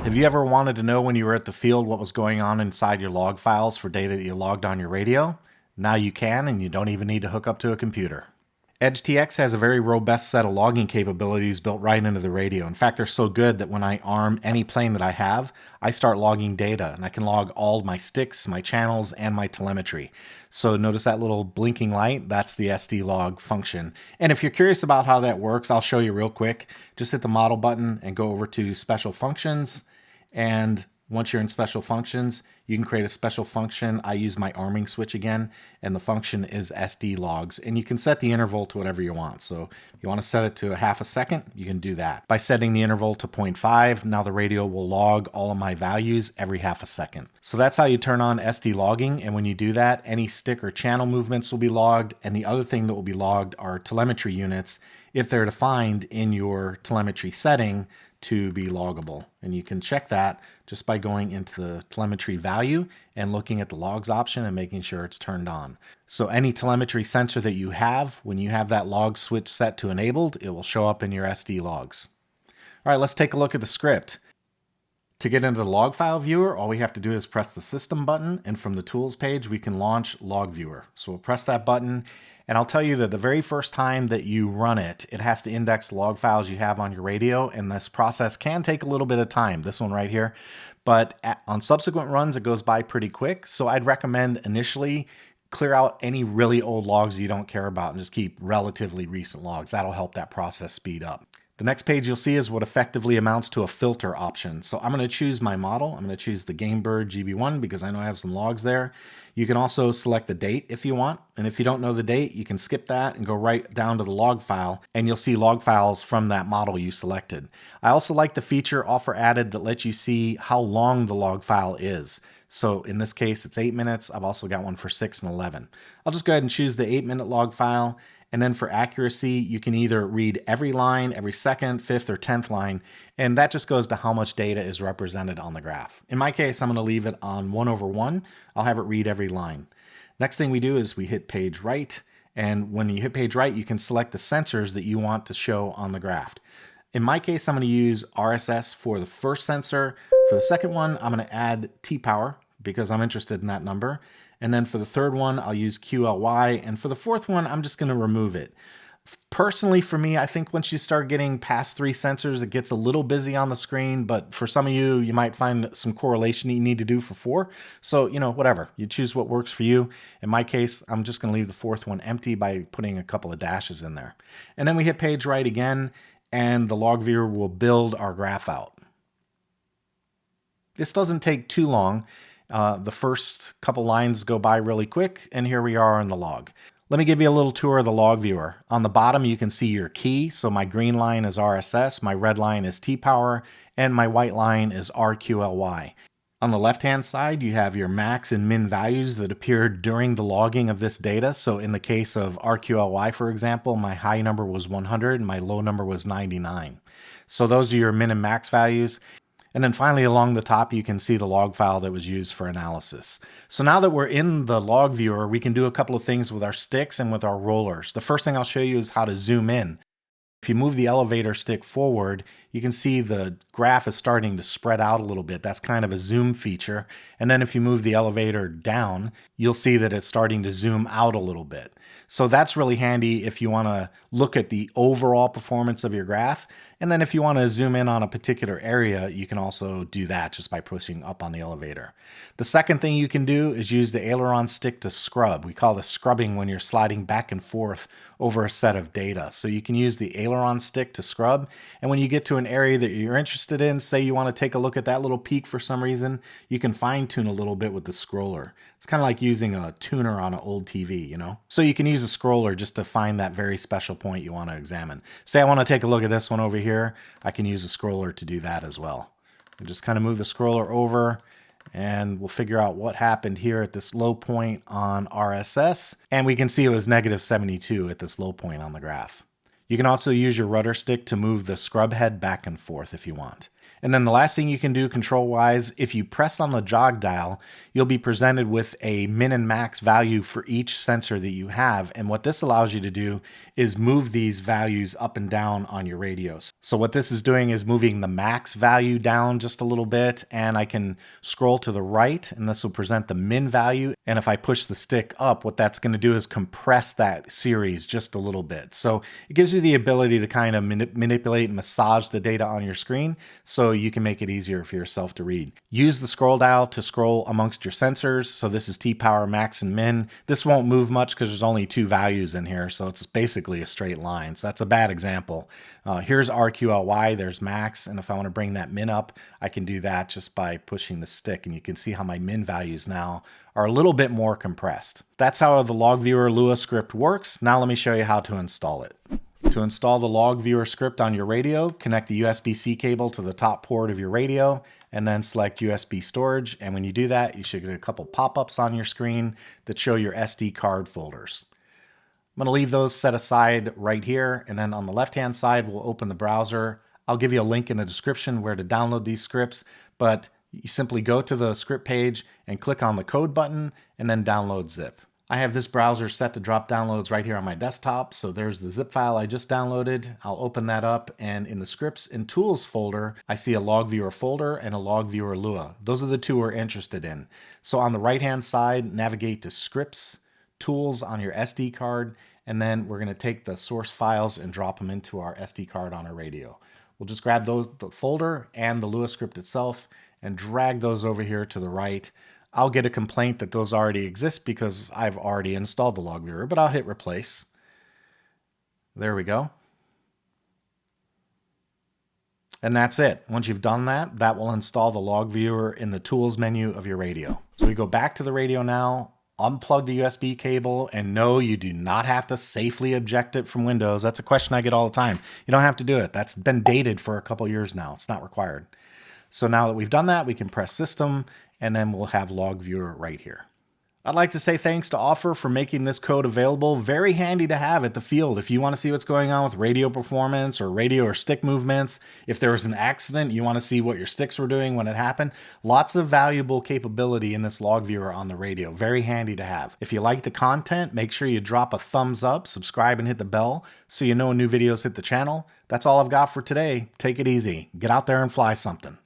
Have you ever wanted to know when you were at the field what was going on inside your log files for data that you logged on your radio? Now you can, and you don't even need to hook up to a computer. EdgeTX has a very robust set of logging capabilities built right into the radio. In fact, they're so good that when I arm any plane that I have, I start logging data, and I can log all of my sticks, my channels, and my telemetry. So notice that little blinking light? That's the SD log function. And if you're curious about how that works, I'll show you real quick. Just hit the model button and go over to special functions. And once you're in special functions, you can create a special function. I use my arming switch again, and the function is SD logs. And you can set the interval to whatever you want. So if you want to set it to a half a second, you can do that. By setting the interval to 0.5, now the radio will log all of my values every half a second. So that's how you turn on SD logging. And when you do that, any stick or channel movements will be logged. And the other thing that will be logged are telemetry units if they're defined in your telemetry setting to be loggable. And you can check that just by going into the telemetry value and looking at the logs option and making sure it's turned on. So any telemetry sensor that you have, when you have that log switch set to enabled, it will show up in your SD logs. All right, let's take a look at the script. To get into the log file viewer, all we have to do is press the system button, and from the tools page, we can launch Log Viewer. So we'll press that button, and I'll tell you that the very first time that you run it, it has to index the log files you have on your radio, and this process can take a little bit of time, this one right here. But on subsequent runs, it goes by pretty quick. So I'd recommend initially clear out any really old logs you don't care about and just keep relatively recent logs. That'll help that process speed up. The next page you'll see is what effectively amounts to a filter option. So I'm going to choose my model. I'm going to choose the Gamebird GB1 because I know I have some logs there. You can also select the date if you want. And if you don't know the date, you can skip that and go right down to the log file, and you'll see log files from that model you selected. I also like the feature Offer added that lets you see how long the log file is. So in this case, it's 8 minutes. I've also got one for 6 and 11. I'll just go ahead and choose the 8-minute log file. And then for accuracy, you can either read every line, every second, fifth, or 10th line, and that just goes to how much data is represented on the graph. In my case, I'm going to leave it on 1/1. I'll have it read every line. Next thing we do is we hit page right, and when you hit page right, you can select the sensors that you want to show on the graph. In my case, I'm going to use RSS for the first sensor. For the second one, I'm going to add T-power because I'm interested in that number. And then for the third one, I'll use QLY. And for the fourth one, I'm just going to remove it. Personally, for me, I think once you start getting past 3 sensors, it gets a little busy on the screen. But for some of you, you might find some correlation you need to do for 4. So, whatever. You choose what works for you. In my case, I'm just going to leave the fourth one empty by putting a couple of dashes in there. And then we hit page right again, and the log viewer will build our graph out. This doesn't take too long. The first couple lines go by really quick, and here we are in the log. Let me give you a little tour of the log viewer. On the bottom, you can see your key. So my green line is RSS, my red line is T-power, and my white line is RQLY. On the left-hand side, you have your max and min values that appeared during the logging of this data. So in the case of RQLY, for example, my high number was 100 and my low number was 99. So those are your min and max values. And then finally, along the top, you can see the log file that was used for analysis. So now that we're in the log viewer, we can do a couple of things with our sticks and with our rollers. The first thing I'll show you is how to zoom in. If you move the elevator stick forward, you can see the graph is starting to spread out a little bit. That's kind of a zoom feature. And then if you move the elevator down, you'll see that it's starting to zoom out a little bit. So that's really handy if you want to look at the overall performance of your graph. And then if you want to zoom in on a particular area, you can also do that just by pushing up on the elevator. The second thing you can do is use the aileron stick to scrub. We call this scrubbing when you're sliding back and forth over a set of data. So you can use the aileron stick to scrub. And when you get to an area that you're interested in, say you want to take a look at that little peak for some reason, you can fine tune a little bit with the scroller. It's kind of like using a tuner on an old TV, So you can use a scroller just to find that very special point you want to examine. Say I want to take a look at this one over here. I can use a scroller to do that as well. And just kind of move the scroller over, and we'll figure out what happened here at this low point on RSS. And we can see it was -72 at this low point on the graph. You can also use your rudder stick to move the scrub head back and forth if you want. And then the last thing you can do control-wise, if you press on the jog dial, you'll be presented with a min and max value for each sensor that you have. And what this allows you to do is move these values up and down on your radios. So what this is doing is moving the max value down just a little bit, and I can scroll to the right, and this will present the min value. And if I push the stick up, what that's going to do is compress that series just a little bit. So it gives you the ability to kind of manipulate and massage the data on your screen so you can make it easier for yourself to read. Use the scroll dial to scroll amongst your sensors. So this is T-power, max, and min. This won't move much because there's only 2 values in here, so it's basically a straight line. So that's a bad example. Here's RQLY, there's max, and if I want to bring that min up, I can do that just by pushing the stick, and you can see how my min values now are a little bit more compressed. That's how the Log Viewer LUA script works. Now let me show you how to install it. To install the Log Viewer script on your radio, connect the USB-C cable to the top port of your radio, and then select USB storage. And when you do that, you should get a couple pop-ups on your screen that show your SD card folders. I'm going to leave those set aside right here, and then on the left-hand side, we'll open the browser. I'll give you a link in the description where to download these scripts, but you simply go to the script page and click on the code button and then download zip. I have this browser set to drop downloads right here on my desktop, so there's the zip file I just downloaded. I'll open that up, and in the Scripts and Tools folder, I see a Log Viewer folder and a Log Viewer LUA. Those are the 2 we're interested in. So on the right-hand side, navigate to Scripts, Tools on your SD card, and then we're going to take the source files and drop them into our SD card on our radio. We'll just grab those, the folder and the LUA script itself, and drag those over here to the right. I'll get a complaint that those already exist because I've already installed the Log Viewer, but I'll hit replace. There we go. And that's it. Once you've done that, that will install the Log Viewer in the Tools menu of your radio. So we go back to the radio now, unplug the USB cable, and no, you do not have to safely eject it from Windows. That's a question I get all the time. You don't have to do it. That's been dated for a couple years now. It's not required. So now that we've done that, we can press System, and then we'll have Log Viewer right here. I'd like to say thanks to Offer for making this code available. Very handy to have at the field if you want to see what's going on with radio performance or radio or stick movements. If there was an accident, you want to see what your sticks were doing when it happened. Lots of valuable capability in this Log Viewer on the radio. Very handy to have. If you like the content, make sure you drop a thumbs up, subscribe, and hit the bell so you know when new videos hit the channel. That's all I've got for today. Take it easy. Get out there and fly something.